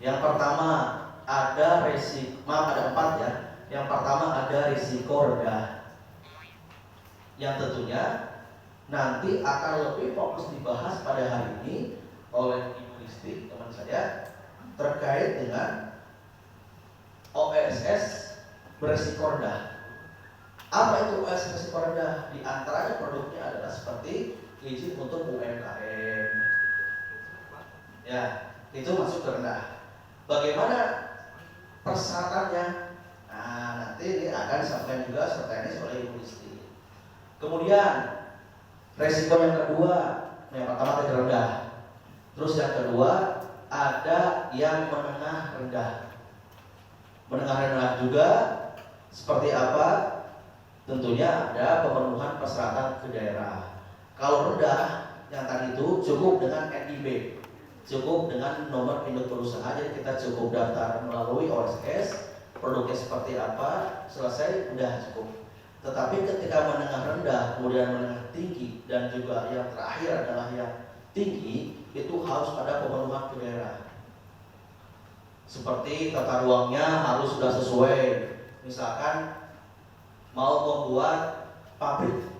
Yang pertama ada risiko, ada 4 ya. Yang pertama ada risiko rendah, yang tentunya nanti akan lebih fokus dibahas pada hari ini oleh Ibu Listi teman saya terkait dengan OSS berisiko rendah. Apa itu OSS berisiko rendah? Di antaranya produknya adalah seperti izin untuk UMKM. Ya, itu masuk ke rendah. Bagaimana persyaratannya? Nah, nanti ini akan disampaikan juga serta ini oleh Ibu Listi. Kemudian resiko yang kedua, yang pertama tadi rendah. Terus yang kedua ada yang menengah rendah. Menengah rendah juga seperti apa? Tentunya ada pemenuhan persyaratan ke daerah. Kalau rendah yang tadi itu cukup dengan NIB, cukup dengan nomor induk perusahaan, jadi kita cukup daftar melalui OSS, produknya seperti apa, selesai, udah cukup. Tetapi ketika menengah rendah, kemudian menengah tinggi, dan juga yang terakhir adalah yang tinggi, itu harus ada pemenuhan ke daerah. Seperti tata ruangnya harus sudah sesuai. Misalkan mau membuat pabrik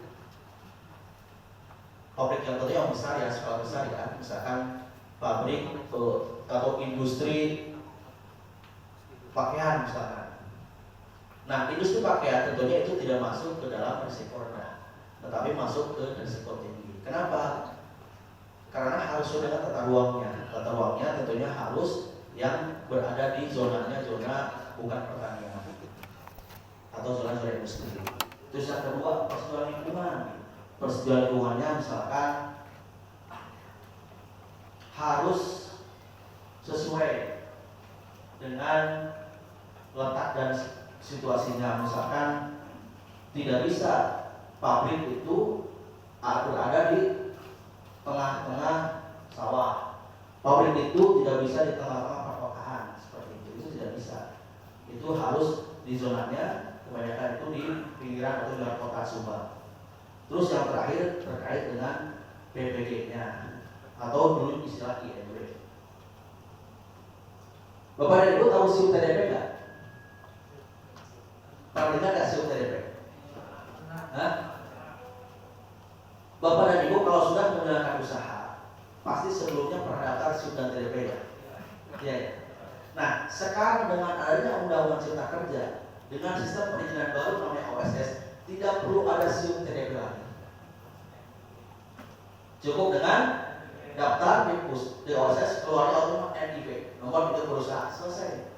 yang tentunya yang besar ya, skala besar ya, misalkan pabrik atau industri pakaian misalkan. Nah, industri pakaian tentunya itu tidak masuk ke dalam risiko rendah, tetapi masuk ke risiko tinggi. Kenapa? Karena harus sudah dengan tata ruangnya. Tata ruangnya tentunya harus yang berada di zonanya, zona bukan pertanian atau zona-zona industri. Terus yang kedua, persetujuan lingkungan. Persetujuan lingkungannya misalkan harus sesuai dengan letak dan situasinya. Misalkan tidak bisa pabrik itu berada di tengah-tengah sawah. Pabrik itu tidak bisa di tengah-tengah perkotaan seperti itu tidak bisa. Itu harus di zonanya, kebanyakan itu di pinggiran atau luar kota Subang. Terus yang terakhir terkait dengan PPG-nya atau dulu istilah IMB. Bapak dan Ibu tahu SIUP TDP nggak? Pernah dengar nggak SIUP TDP? Hah? Bapak dan Ibu kalau sudah menggunakan usaha, pasti sebelumnya pernah daftar SIUP dan TDP ya? Iya ya. Nah, sekarang dengan adanya Undang-Undang Cipta Kerja, dengan sistem perizinan baru namanya OSS, tidak perlu ada SIUP TDP lagi. Cukup dengan daftar di OSS, keluarnya otomatis NIB, nomor induk perusahaan, selesai.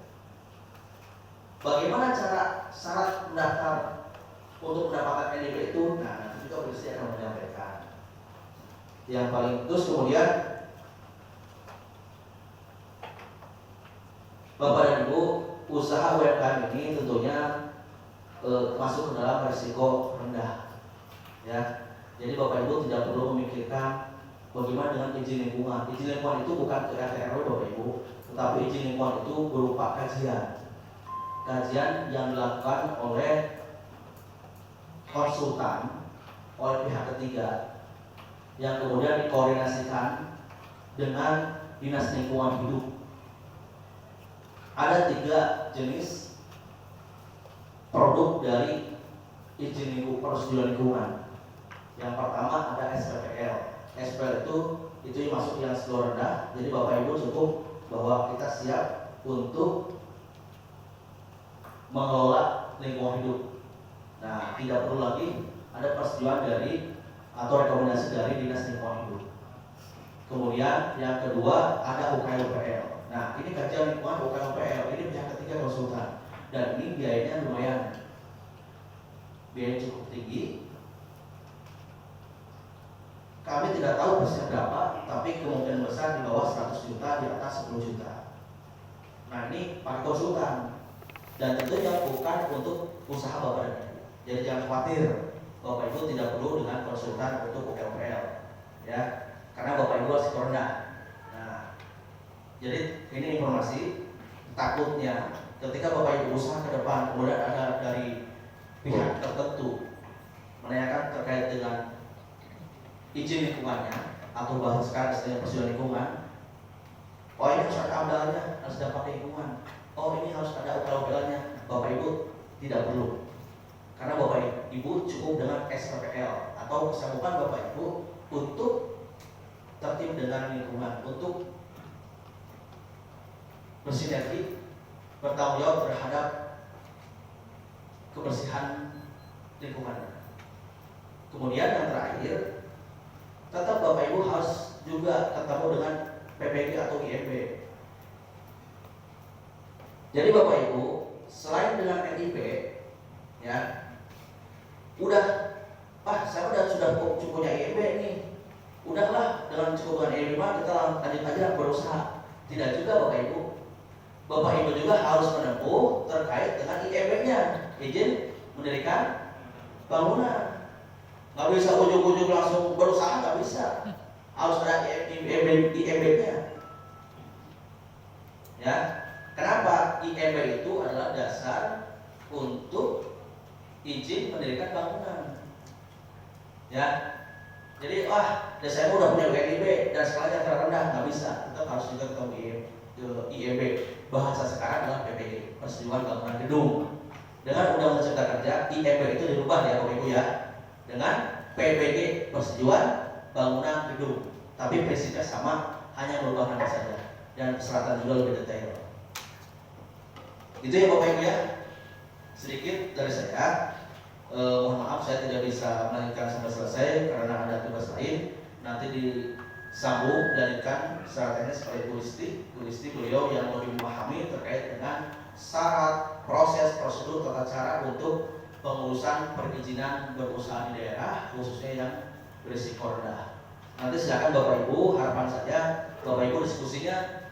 Bagaimana cara syarat mendaftar untuk mendapatkan NIB itu? Nah, nanti juga polisi akan menyampaikan. Yang paling terus kemudian Bapak dan Ibu, usaha UMKM ini tentunya masuk ke dalam risiko rendah, ya. Jadi Bapak Ibu tidak perlu memikirkan bagaimana dengan izin lingkungan. Izin lingkungan itu bukan ke RT RW Bapak Ibu, tetapi izin lingkungan itu berupa kajian yang dilakukan oleh konsultan, oleh pihak ketiga, yang kemudian dikoordinasikan dengan Dinas Lingkungan Hidup. Ada 3 jenis produk dari izin persetujuan lingkungan. Yang pertama ada SPPL. SPPL itu yang masuk yang skala rendah. Jadi Bapak Ibu cukup bahwa kita siap untuk mengelola lingkungan hidup. Nah, tidak perlu lagi ada persetujuan dari atau rekomendasi dari Dinas Lingkungan Hidup. Kemudian yang kedua ada UKLPL. Nah, ini kajian lingkungan UKLPL, ini pihak ketiga konsultan, dan ini biayanya lumayan, biayanya cukup tinggi. Kami tidak tahu persisnya berapa, tapi kemungkinan besar di bawah 100 juta, di atas 10 juta. Nah, ini pakai konsultan, dan tentunya bukan untuk usaha Bapak dan Ibu. Jadi jangan khawatir, Bapak Ibu tidak perlu dengan konsultan untuk UKLPL, ya, karena Bapak Ibu harus rendah. Nah, jadi ini informasi. Takutnya ketika Bapak Ibu usaha ke depan, kemudian ada dari pihak tertentu menanyakan terkait dengan izin lingkungannya atau bahkan sekarang istilahnya persetujuan lingkungan. Oh, ini harus ada amdalnya, harus atas dampak lingkungan. Oh, ini harus ada upaya-upayanya. Bapak Ibu tidak perlu. Karena Bapak Ibu cukup dengan SPPL atau kesanggupan Bapak Ibu untuk tertib dengan lingkungan, untuk bersinergi, bertanggung jawab terhadap kebersihan lingkungan. Kemudian yang terakhir, tetap Bapak Ibu harus juga ketemu dengan PPG atau IMB. Jadi Bapak Ibu, selain dengan NIP, ya, saya sudah cukup punya IMB nih. Udahlah, dengan cukup dengan IMB kita lanjut aja berusaha. Tidak juga Bapak Ibu. Bapak Ibu juga harus menempuh terkait dengan IMB-nya, izin mendirikan bangunan. Nggak bisa ujuk-ujuk langsung berusaha, nggak bisa. Harus ada IMB-nya. Ya, kenapa? IMB itu adalah dasar untuk izin mendirikan bangunan. Ya, jadi saya udah punya IMB dan skalanya terendah, nggak bisa. Tetap harus juga ketemu IMB. Bahasa sekarang adalah PPG, persetujuan bangunan gedung. Dengan Undang-Undang Cipta Kerja, IMB itu dirubah ya Bapak Ibu ya, dengan PPG, persetujuan bangunan gedung. Tapi prinsipnya sama, hanya merubah nama saja dan persyaratan juga lebih detail. Itu ya Bapak Ibu ya, sedikit dari saya. Mohon maaf saya tidak bisa melanjutkan sampai selesai karena ada tugas lain. Nanti disambung dilanjutkan secara teknis oleh Bu Listi beliau yang lebih memahami terkait dengan syarat, proses, prosedur, tata cara untuk pengurusan perizinan berusaha di daerah khususnya yang berisiko rendah. Nanti silakan Bapak Ibu, harapan saja Bapak Ibu diskusinya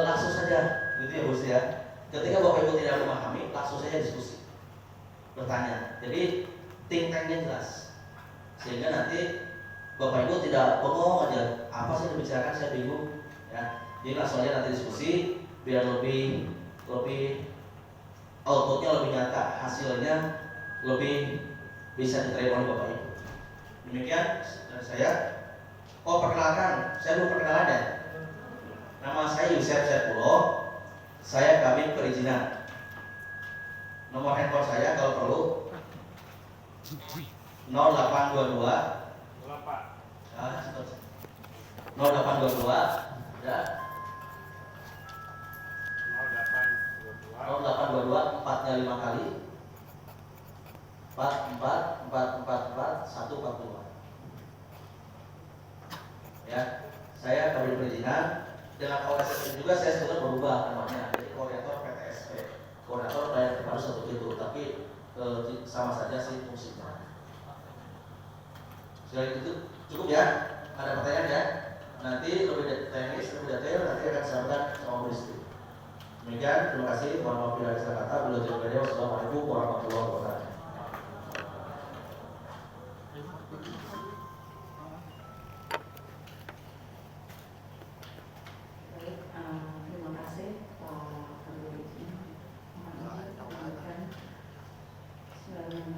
langsung saja, gitu ya Bu ya. Ketika Bapak Ibu tidak memahami, langsung saja diskusi, bertanya. Jadi think tanknya jelas, sehingga nanti Bapak Ibu tidak bengong aja, apa sih yang dibicarakan saya bingung ya. Jadi langsung aja nanti diskusi biar lebih outputnya lebih nyata, hasilnya lebih bisa diterima oleh Bapak Ibu. Demikian dari saya. Perkenalkan, saya belum perkenalan ya. Nama saya Yusef Seppulo, saya Kabin Perizinan. Nomor handphone saya kalau perlu 0822 0822 ya 0822 4-nya 5 kali 444444142 ya. Saya Kabin Perizinan. Dengan OSS juga saya sudah berubah namanya, jadi koordinator PTSP, koordinator pelayanan terpadu satu pintu, tapi sama saja sih fungsinya. Sudah itu cukup ya? Ada pertanyaan ya? Nanti lebih teknis, lebih detail nanti akan disampaikan sama Bu Listi. Demikian, terima kasih. Mohon maaf bila ada salah kata. Wassalamualaikum warahmatullahi wabarakatuh. Terima kasih Pak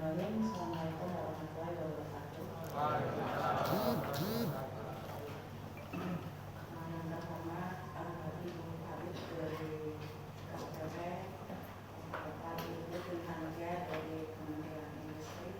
Kabin. Assalamualaikum warahmatullahi wabarakatuh. Yang terhormat Ibu Kabit dari KPP, Bapak Ibu Pimpinan dari Kementerian Industri,